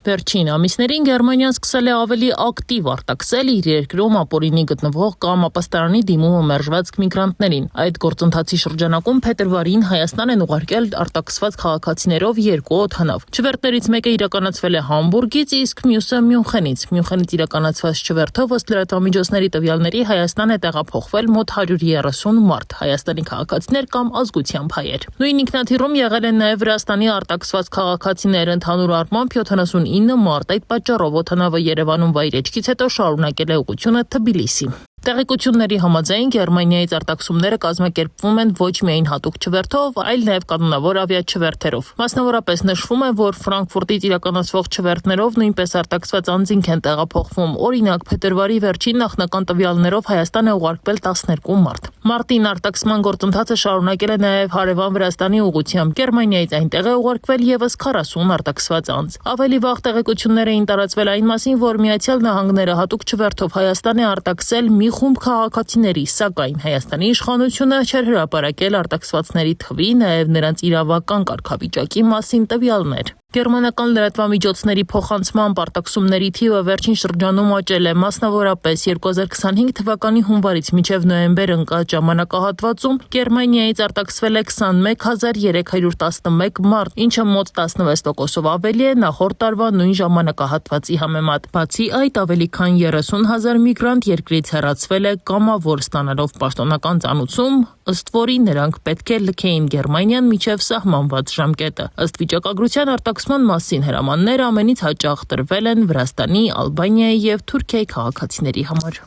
Վերջին ամիսներին Գերմանիան սկսել է ավելի ակտիվ արտաքսել իր երկրում ապօրինի գտնվող կամ ապաստարանի դիմումը մերժված միգրանտներին։ Այդ գործընթացի շրջանակում փետրվարին Հայաստան են ուղարկել արտաքսված քաղաքացիներով 2 օդանավ։ Չվերթներից մեկը իրականացվել է Համբուրգից, իսկ մյուսը Մյունխենից։ Մյունխենից իրականացված չվերթով ըստ լրատվամիջոցների տվյալների Հայաստան է տեղափոխվել մոտ 130 մարդ, Հայաստանի քաղաքացիներ կամ ազգությամբ հայեր։ Նույն ինքնաթիռում եղել են նաև Վրաստանի արտաքսված քաղաքացիներ, ընդհանուր առմամբ 79 մարդ։ Այդ պատճառով օդանավը Երևանում վայրեջքից հետո շարունակել է ուղղությունը Թբիլիսի։ Տեղեկությունների համաձայն Գերմանիայից արտաքսումները կազմակերպվում են ոչ միայն հատուկ չվերթով, այլ նաև կանոնավոր ավիաչվերթերով։ Մասնավորապես նշվում է, որ Ֆրանկֆուրտից իրականացվող չվերթներով նույնպես արտաքսված անձինք են տեղափոխվում։ Օրինակ, փետրվարի վերջին նախնական տվյալներով Հայաստան է ուղարկվել 12 մարդ։ Մարտին արտաքսման գործընթացը շարունակել է նաև հարևան Վրաստանի ուղղությամբ։ Գերմանիայից այնտեղ է ուղարկվել եւս 40 արտաքսված անձ։ Ավելի վաղ տեղեկություններ էին տարածվել այն մասին, որ Միացյալ Նահանգները հատուկ չվերթով Հայաստան է արտաքսել մի խումբ քաղաքացիների, սակայն Հայաստանի իշխանությունը չէր հրապարակել արտաքսվածների թվի, նաև նրանց իրավական կարգավիճակի մասին տվյալներ։ Գերմանական լրատվամիջոցների փոխանցմամբ արտաքսումների թիվը վերջին շրջանում աճել է, մասնավորապես 2025 թվականի հունվարից մինչև նոյեմբեր ընկած ժամանակահատվածում Գերմանիայից արտաքսվել է 21311 մարդ, ինչը մոտ 16%-ով ավելի է նախորդ տարվա նույն ժամանակահատվածի համեմատ։ Բացի այդ, ավելի քան 30,000 միգրանտ երկրից հեռացվել է կամավոր ստանալով պաշտոնական ծանուցում, ըստ որի նրանք պետք է լքեին Գերմանիան մինչև սահմանված ժամկետը։ Ըստ վիճակագրության արտաքսման մասին հրամանները ամենից հաճախ տրվել են Վրաստանի, Ալբանիայի և Թուրքիայի քաղաքացիների համար։